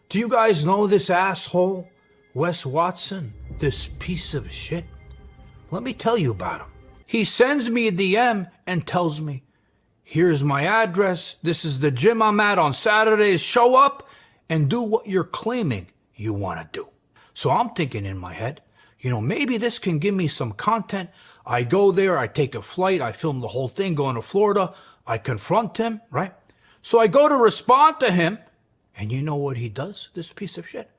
Do you guys know this asshole, Wes Watson? This piece of shit? Let me tell you about him. He sends me a DM and tells me, here's my address, this is the gym I'm at on Saturdays, show up and do what you're claiming you want to do. So I'm thinking in my head, maybe this can give me some content. I go there, I take a flight, I film the whole thing going to Florida, I confront him, right? So I go to respond to him, and you know what he does, this piece of shit?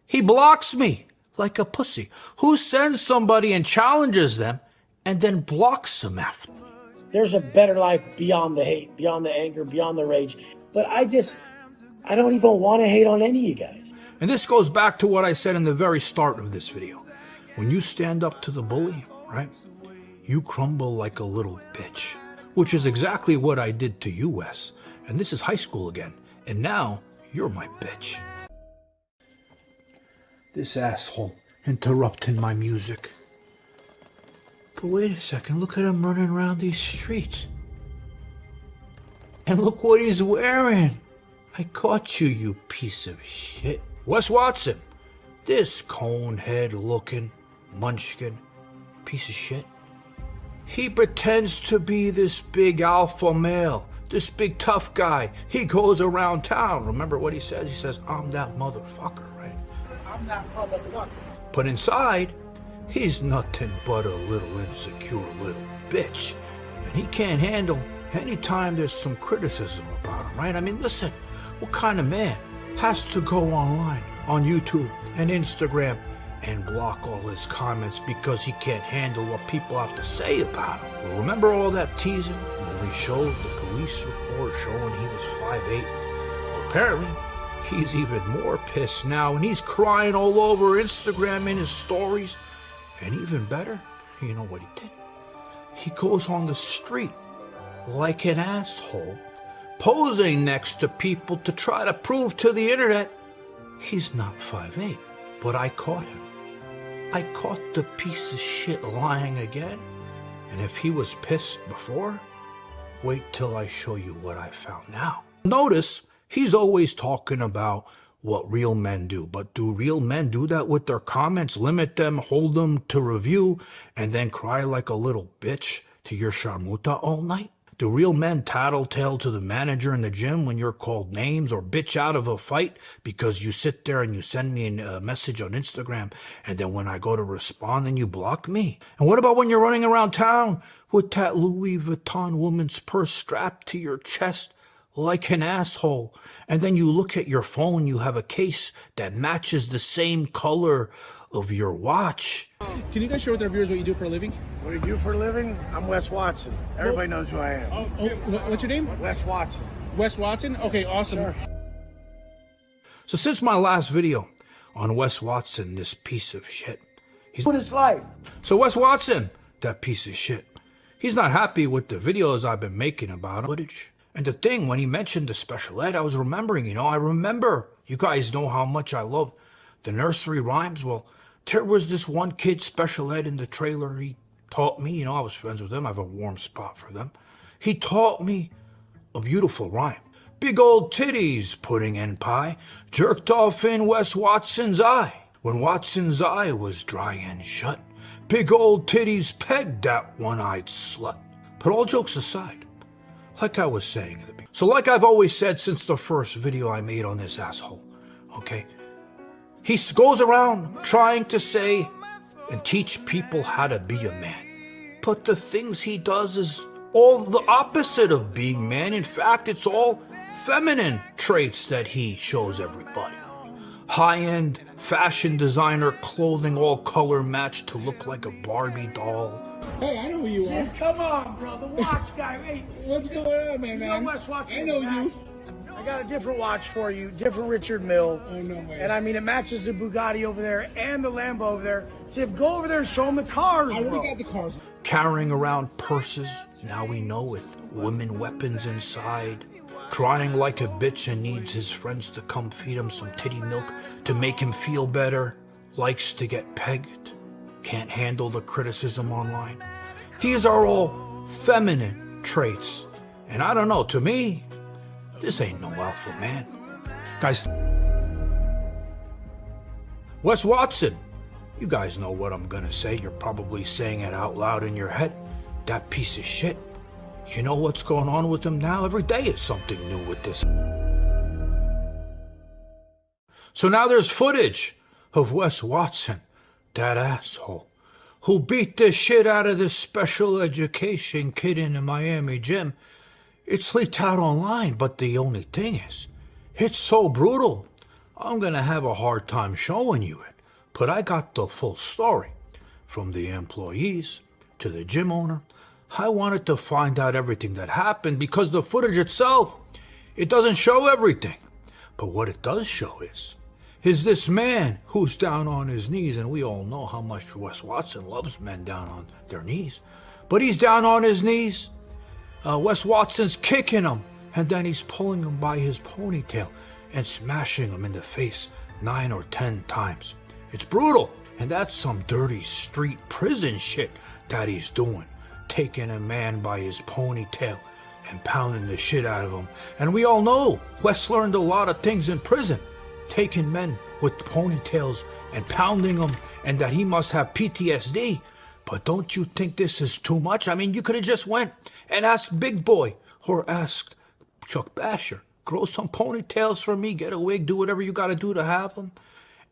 He blocks me like a pussy. Who sends somebody and challenges them and then blocks them after? There's a better life beyond the hate, beyond the anger, beyond the rage. But I don't even want to hate on any of you guys. And this goes back to what I said in the very start of this video. When you stand up to the bully, right, you crumble like a little bitch, which is exactly what I did to you, Wes. And this is high school again. And now you're my bitch. This asshole interrupting my music. But wait a second, look at him running around these streets. And look what he's wearing. I caught you, you piece of shit. Wes Watson, this conehead looking munchkin piece of shit. He pretends to be this big alpha male, this big tough guy. He goes around town. Remember what he says? He says, I'm that motherfucker, right? I'm that motherfucker. But inside, he's nothing but a little insecure little bitch. And he can't handle any time there's some criticism about him, right? I mean, listen, what kind of man has to go online, on YouTube and Instagram, and block all his comments because he can't handle what people have to say about him? Well, remember all that teasing when we showed the police report showing he was 5'8"? Well, apparently, he's even more pissed now, and he's crying all over Instagram in his stories. And even better, you know what he did? He goes on the street like an asshole, posing next to people to try to prove to the internet he's not 5'8". But I caught him. I caught the piece of shit lying again. And if he was pissed before, wait till I show you what I found now. Notice he's always talking about what real men do. But do real men do that with their comments? Limit them, hold them to review, and then cry like a little bitch to your sharmuta all night? Do real men tattletale to the manager in the gym when you're called names, or bitch out of a fight because you sit there and you send me a message on Instagram, and then when I go to respond, then you block me? And what about when you're running around town with that Louis Vuitton woman's purse strapped to your chest like an asshole, and then you look at your phone, you have a case that matches the same color of your watch? Can you guys share with our viewers what you do for a living? What do you do for a living? I'm Wes Watson. Everybody knows who I am. What's your name? Wes Watson. Wes Watson? Okay, awesome. Sure. So since my last video on Wes Watson, this piece of shit, he's What is life? So Wes Watson, that piece of shit, he's not happy with the videos I've been making about footage. And the thing, when he mentioned the special ed, I was remembering, I remember, you guys know how much I love the nursery rhymes. Well, there was this one kid, special ed, in the trailer. He taught me, I was friends with them. I have a warm spot for them. He taught me a beautiful rhyme. Big old titties, pudding and pie, jerked off in Wes Watson's eye, when Watson's eye was dry and shut. Big old titties pegged that one-eyed slut. But all jokes aside, like I was saying at the beginning, so like I've always said since the first video I made on this asshole, okay? He goes around trying to say and teach people how to be a man. But the things he does is all the opposite of being man. In fact, it's all feminine traits that he shows everybody. High-end fashion designer clothing, all color matched to look like a Barbie doll. Hey, I know who you are. Come on, bro. The watch guy. Hey, What's going on, man? you know Wes Watson. I know you. I got a different watch for you, different Richard Mille. Oh, no, man. And I mean, it matches the Bugatti over there and the Lambo over there. So go over there and show them the cars, I bro. already got the cars. Carrying around purses, now we know it, women weapons inside. Crying like a bitch and needs his friends to come feed him some titty milk to make him feel better. Likes to get pegged. Can't handle the criticism online. These are all feminine traits. And I don't know, to me, this ain't no alpha man. Guys, Wes Watson, you guys know what I'm gonna say. You're probably saying it out loud in your head. That piece of shit. You know what's going on with him now? Every day is something new with this. So now there's footage of Wes Watson, that asshole, who beat the shit out of this special education kid in the Miami gym. It's leaked out online, but the only thing is, it's so brutal, I'm gonna have a hard time showing you it. But I got the full story. From the employees to the gym owner. I wanted to find out everything that happened because the footage itself, it doesn't show everything. But what it does show is this man who's down on his knees, and we all know how much Wes Watson loves men down on their knees. But he's down on his knees. Wes Watson's kicking him, and then he's pulling him by his ponytail and smashing him in the face 9 or 10 times. It's brutal, and that's some dirty street prison shit that he's doing. Taking a man by his ponytail and pounding the shit out of him. And we all know Wes learned a lot of things in prison. Taking men with ponytails and pounding them, and that he must have PTSD. But don't you think this is too much? I mean, you could have just went and asked Big Boy or asked Chuck Basher. Grow some ponytails for me, get a wig, do whatever you got to do to have them.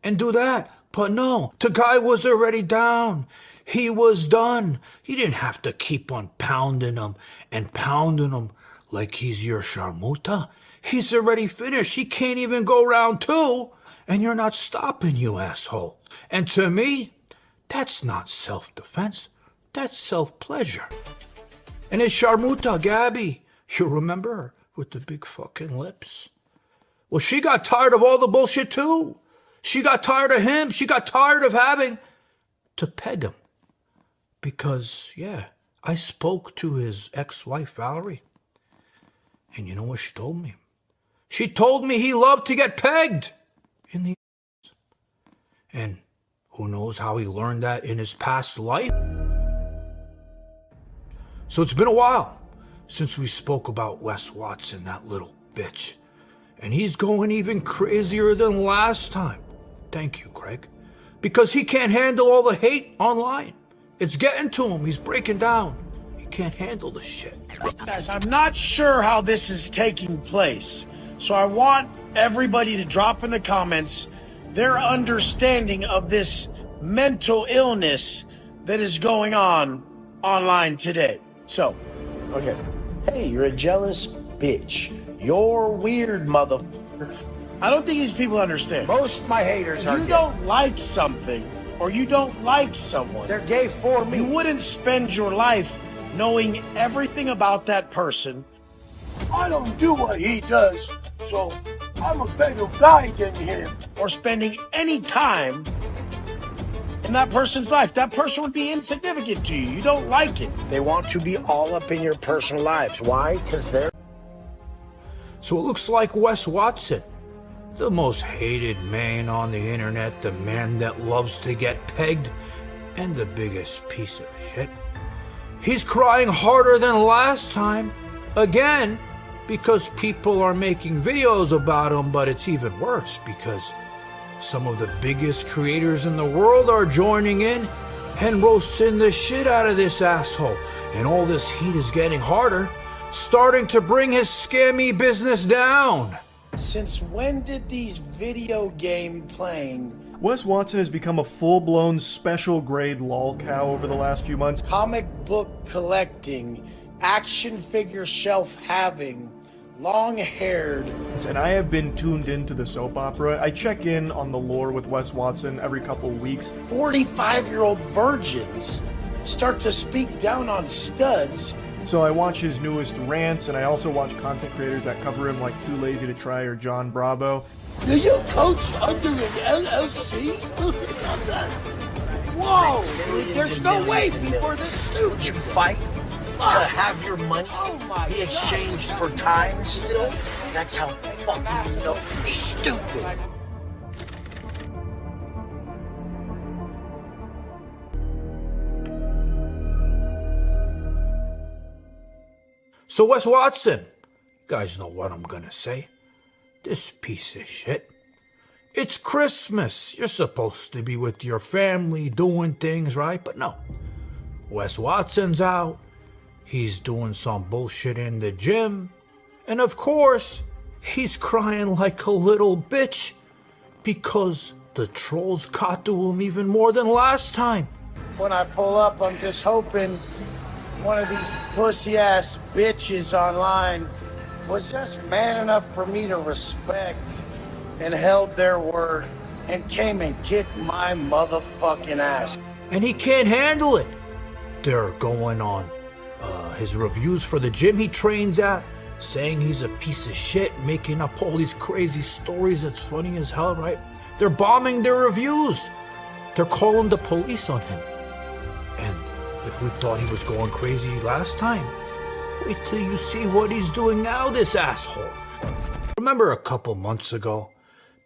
And do that. But no, the guy was already down. He was done. You didn't have to keep on pounding him and pounding him like he's your sharmuta. He's already finished. He can't even go round 2, and you're not stopping, you asshole. And to me, that's not self-defense. That's self-pleasure. And his sharmuta, Gabby, you remember her with the big fucking lips? Well, she got tired of all the bullshit too. She got tired of him. She got tired of having to peg him. Because, yeah, I spoke to his ex-wife, Valerie. And you know what she told me? She told me he loved to get pegged in the ass. And who knows how he learned that in his past life? So it's been a while since we spoke about Wes Watson, that little bitch. And he's going even crazier than last time. Thank you, Greg. Because he can't handle all the hate online. It's getting to him. He's breaking down. He can't handle the shit. Guys, I'm not sure how this is taking place. So I want everybody to drop in the comments their understanding of this mental illness that is going on online today. So, okay. Hey, you're a jealous bitch. You're weird, motherfucker. I don't think these people understand. Most of my haters are You gay. don't like something, or you don't like someone. They're gay for me. You wouldn't spend your life knowing everything about that person. I don't do what he does, so I'm a better guy than him. Or spending any time in that person's life. That person would be insignificant to you. You don't like it. They want to be all up in your personal lives. Why? Because they're... So it looks like Wes Watson, the most hated man on the internet, the man that loves to get pegged, and the biggest piece of shit. He's crying harder than last time, again, because people are making videos about him, but it's even worse because some of the biggest creators in the world are joining in and roasting the shit out of this asshole. And all this heat is getting harder, starting to bring his scammy business down. Since when did these video game playing, Wes Watson has become a full-blown special grade lolcow over the last few months. comic book collecting, action figure shelf having, long-haired, And I have been tuned into the soap opera. I check in on the lore with Wes Watson every couple weeks. 45-year-old virgins start to speak down on studs. So I watch his newest rants, and I also watch content creators that cover him like Too Lazy to Try or Jon Bravo. Do you coach under an LLC? Whoa! There's no way before this stupid. Would you fight to have your money be exchanged for time still? That's how fucking you you're stupid. So Wes Watson, you guys know what I'm gonna say. This piece of shit, It's Christmas. You're supposed to be with your family doing things, right? But no. Wes Watson's out. He's doing some bullshit in the gym. And of course, he's crying like a little bitch because the trolls got to him even more than last time. When I pull up, I'm just hoping one of these pussy-ass bitches online was just man enough for me to respect and held their word and came and kicked my motherfucking ass. And he can't handle it. They're going on his reviews for the gym he trains at, saying he's a piece of shit, making up all these crazy stories that's funny as hell, right? They're bombing their reviews. They're calling the police on him. And if we thought he was going crazy last time, wait till you see what he's doing now, this asshole. Remember a couple months ago,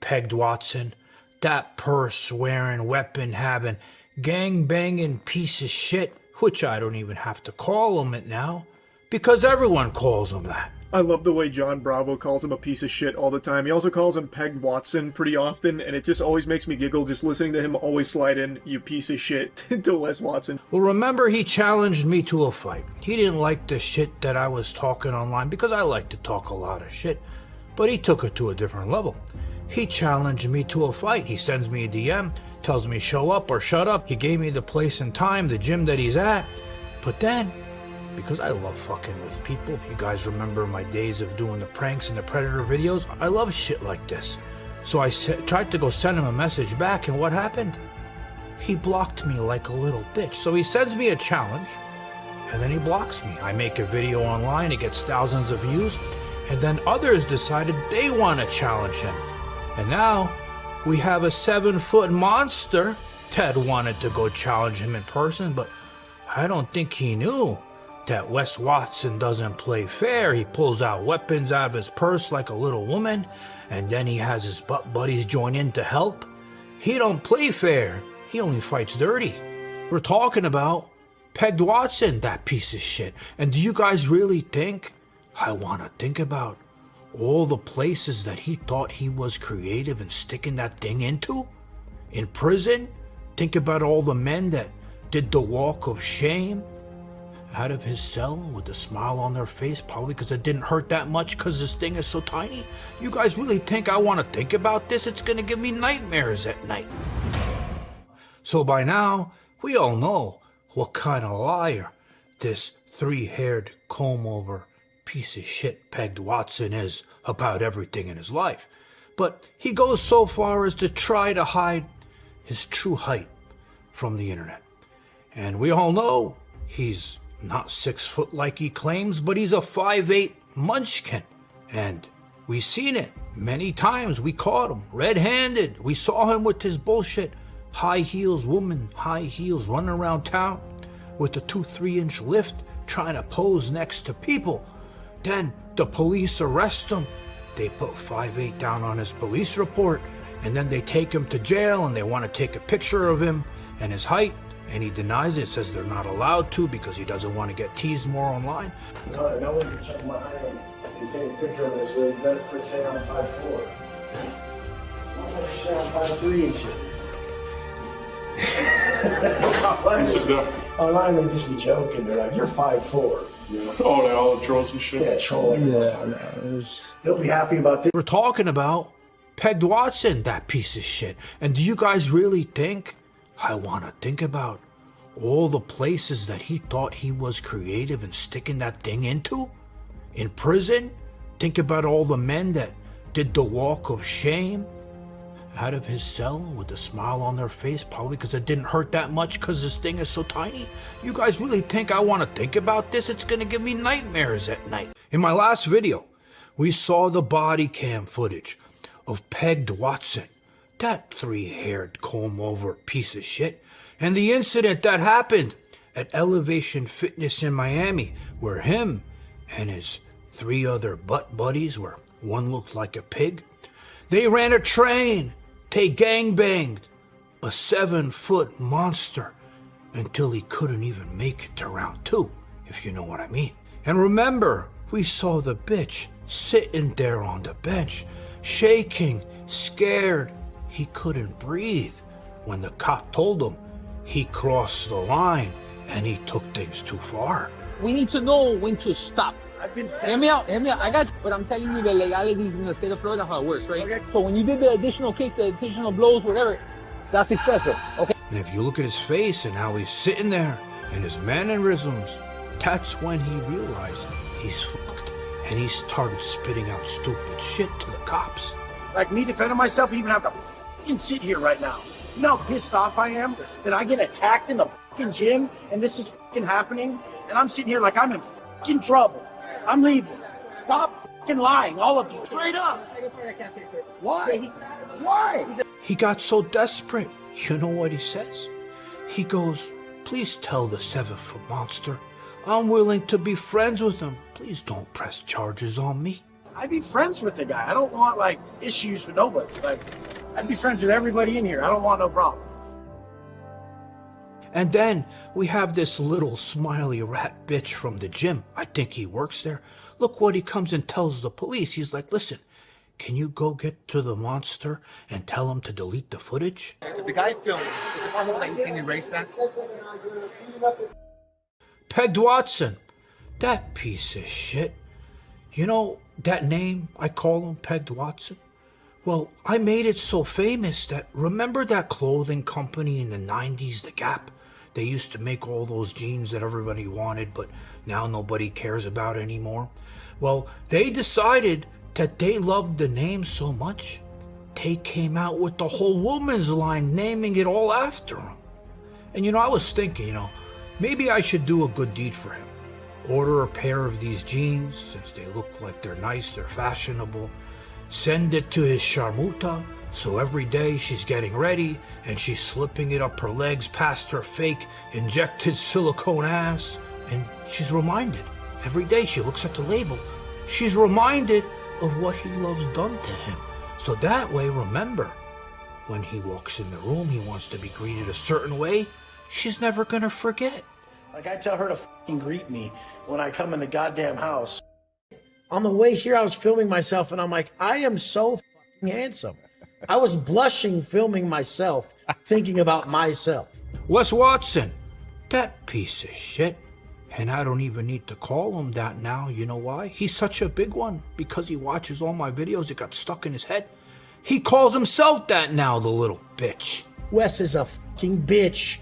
Pegged Watson, that purse-wearing, weapon-having, gang-banging piece of shit, which I don't even have to call him it now, because everyone calls him that. I love the way Jon Bravo calls him a piece of shit all the time. He also calls him Pegged Watson pretty often, and it just always makes me giggle just listening to him always slide in, "you piece of shit," to Wes Watson. Well, remember he challenged me to a fight. He didn't like the shit that I was talking online, because I like to talk a lot of shit, but he took it to a different level. He challenged me to a fight. He sends me a DM, tells me show up or shut up. He gave me the place and time, the gym that he's at. But then, because I love fucking with people, if you guys remember my days of doing the pranks and the Predator videos, I love shit like this. So I tried to go send him a message back, and what happened? He blocked me like a little bitch. So he sends me a challenge, and then he blocks me. I make a video online, it gets thousands of views, and then others decided they want to challenge him. And now, we have a 7-foot monster. Ted wanted to go challenge him in person, but I don't think he knew that Wes Watson doesn't play fair. He pulls out weapons out of his purse like a little woman, and then he has his butt buddies join in to help. He don't play fair. He only fights dirty. We're talking about Pegged Watson, that piece of shit. And do you guys really think I want to think about all the places that he thought he was creative and sticking that thing into? In prison? Think about all the men that did the walk of shame out of his cell with a smile on their face, probably because it didn't hurt that much because this thing is so tiny. You guys really think I want to think about this? It's going to give me nightmares at night. So by now, we all know what kind of liar this 3-haired comb-over piece of shit Pegged Watson is about everything in his life. But he goes so far as to try to hide his true height from the internet. And we all know he's not 6 foot like he claims, but he's a 5'8" munchkin. And we've seen it many times. We caught him red-handed. We saw him with his bullshit high heels, high heels, running around town with a 2-3-inch lift, trying to pose next to people. Then the police arrest him. They put 5'8" down on his police report, and then they take him to jail, and they want to take a picture of him and his height, and he denies it, says they're not allowed to because he doesn't want to get teased more online. No one can check my height. You take a picture of this, so you better put say I'm 5'4". Why don't you say I'm 5'3" and shit? Online they just be joking. They're like, "You're 5'4". You know? Oh, like all the trolls and shit? Yeah, trolling. Yeah, they'll be happy about this. We're talking about Pegged Watson, that piece of shit. And do you guys really think I want to think about all the places that he thought he was creative and sticking that thing into? In prison? Think about all the men that did the walk of shame out of his cell with a smile on their face, probably because it didn't hurt that much because this thing is so tiny. You guys really think I want to think about this? It's going to give me nightmares at night. In my last video, we saw the body cam footage of Pegged Watson, that 3-haired comb-over piece of shit, and the incident that happened at Elevation Fitness in Miami, where him and his 3 other butt buddies, where one looked like a pig, they ran a train. They gangbanged a 7-foot monster until he couldn't even make it to round 2, if you know what I mean. And remember, we saw the bitch sitting there on the bench, shaking, scared, he couldn't breathe when the cop told him he crossed the line and he took things too far. We need to know when to stop. Hear me out. I got you. But I'm telling you the legalities in the state of Florida, how it works, right? Okay. So when you did the additional kicks, the additional blows, whatever, that's excessive, okay? And if you look at his face and how he's sitting there and his mannerisms, that's when he realized he's fucked. And he started spitting out stupid shit to the cops. Like me defending myself, I even have to fucking sit here right now. You know how pissed off I am that I get attacked in the fucking gym and this is fucking happening? And I'm sitting here like I'm in fucking trouble. I'm leaving. Stop fucking lying, all of you. Straight up. Why? Why? He got so desperate. You know what he says? He goes, please tell the 7-foot monster I'm willing to be friends with him. Please don't press charges on me. I'd be friends with the guy. I don't want, like, issues with nobody. Like, I'd be friends with everybody in here. I don't want no problem. And then we have this little smiley rat bitch from the gym. I think he works there. Look what he comes and tells the police. He's like, listen, can you go get to the monster and tell him to delete the footage? If the guy's filming, is it possible that you can erase that? Pegged Watson, that piece of shit. You know that name I call him, Pegged Watson? Well, I made it so famous that, remember that clothing company in the 90s, The Gap? They used to make all those jeans that everybody wanted, but now nobody cares about anymore. Well, they decided that they loved the name so much, they came out with the whole woman's line, naming it all after him. And I was thinking, maybe I should do a good deed for him. Order a pair of these jeans, since they look like they're nice, they're fashionable. Send it to his sharmuta, so every day she's getting ready and she's slipping it up her legs past her fake injected silicone ass. And she's reminded, every day she looks at the label, she's reminded of what he loves done to him. So that way, remember, when he walks in the room, he wants to be greeted a certain way, she's never gonna forget. Like, I tell her to fucking greet me when I come in the goddamn house. On the way here, I was filming myself, and I'm like, I am so fucking handsome. I was blushing filming myself, thinking about myself. Wes Watson, that piece of shit. And I don't even need to call him that now. You know why? He's such a big one. Because he watches all my videos, it got stuck in his head. He calls himself that now, the little bitch. Wes is a fucking bitch.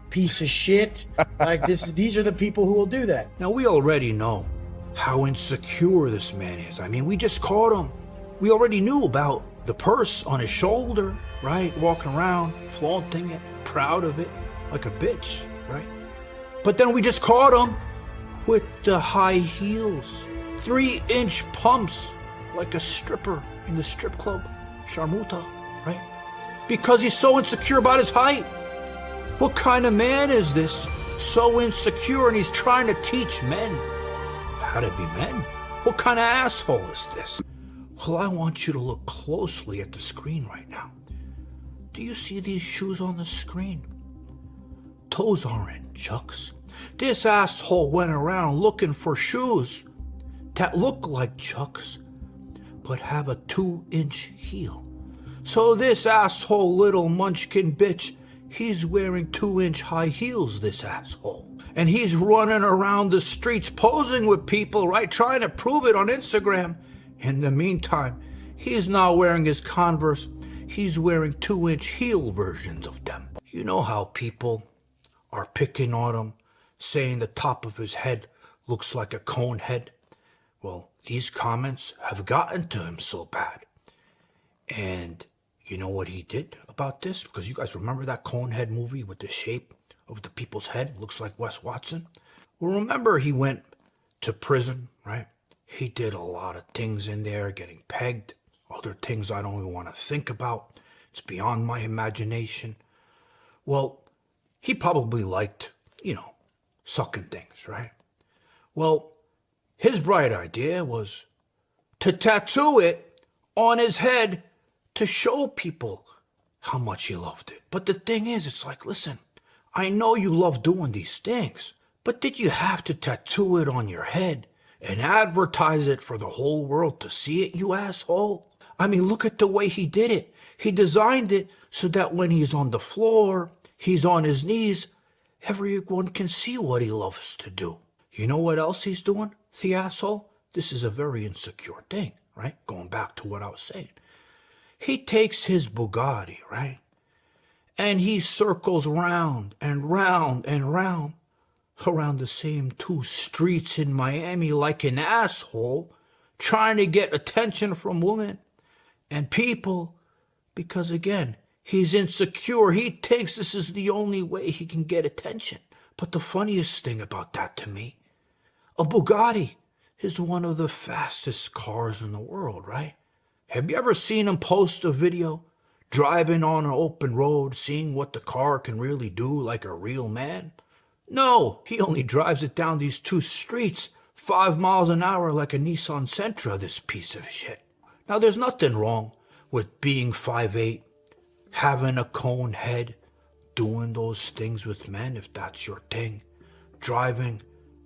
Piece of shit. Like, these are the people who will do that. Now, we already know how insecure this man is. I mean, we just caught him. We already knew about the purse on his shoulder, right? Walking around, flaunting it, proud of it, like a bitch, right? But then we just caught him with the high heels, 3-inch pumps, like a stripper in the strip club, Sharmuta, right? Because he's so insecure about his height. What kind of man is this? So insecure, and he's trying to teach men how to be men? What kind of asshole is this? Well, I want you to look closely at the screen right now. Do you see these shoes on the screen? Those aren't Chucks. This asshole went around looking for shoes that look like Chucks, but have a 2-inch heel. So this asshole little munchkin bitch, he's wearing 2-inch high heels, this asshole. And he's running around the streets posing with people, right? Trying to prove it on Instagram. In the meantime, he's not wearing his Converse. He's wearing 2-inch heel versions of them. You know how people are picking on him, saying the top of his head looks like a cone head? Well, these comments have gotten to him so bad. And you know what he did about this? Because you guys remember that Conehead movie with the shape of the people's head? Looks like Wes Watson. Well, remember he went to prison, right? He did a lot of things in there, getting pegged. Other things I don't even want to think about. It's beyond my imagination. Well, he probably liked, sucking things, right? Well, his bright idea was to tattoo it on his head to show people how much he loved it. But the thing is, it's like, listen, I know you love doing these things, but did you have to tattoo it on your head and advertise it for the whole world to see it, you asshole? I mean, look at the way he did it. He designed it so that when he's on the floor, he's on his knees, everyone can see what he loves to do. You know what else he's doing, the asshole? This is a very insecure thing, right? Going back to what I was saying. He takes his Bugatti, right? And he circles round and round and round around the same 2 streets in Miami like an asshole, trying to get attention from women and people because, again, he's insecure. He thinks this is the only way he can get attention. But the funniest thing about that to me, a Bugatti is one of the fastest cars in the world, right? Have you ever seen him post a video driving on an open road, seeing what the car can really do like a real man? No, he only drives it down these 2 streets, 5 miles an hour like a Nissan Sentra, this piece of shit. Now, there's nothing wrong with being 5'8", having a cone head, doing those things with men if that's your thing, driving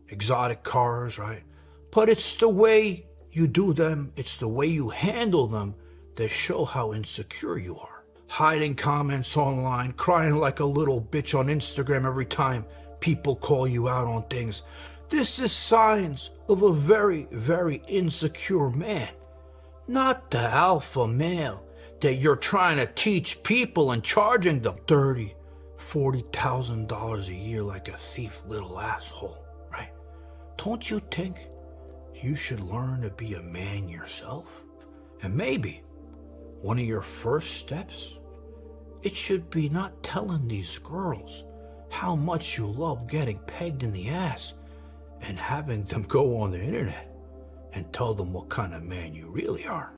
exotic cars, right? But it's the way you do them, it's the way you handle them that show how insecure you are. Hiding comments online, crying like a little bitch on Instagram every time people call you out on things. This is signs of a very, very insecure man. Not the alpha male that you're trying to teach people and charging them $30,000, $40,000 a year like a thief little asshole, right? Don't you think you should learn to be a man yourself? And maybe one of your first steps, it should be not telling these girls how much you love getting pegged in the ass and having them go on the internet and tell them what kind of man you really are.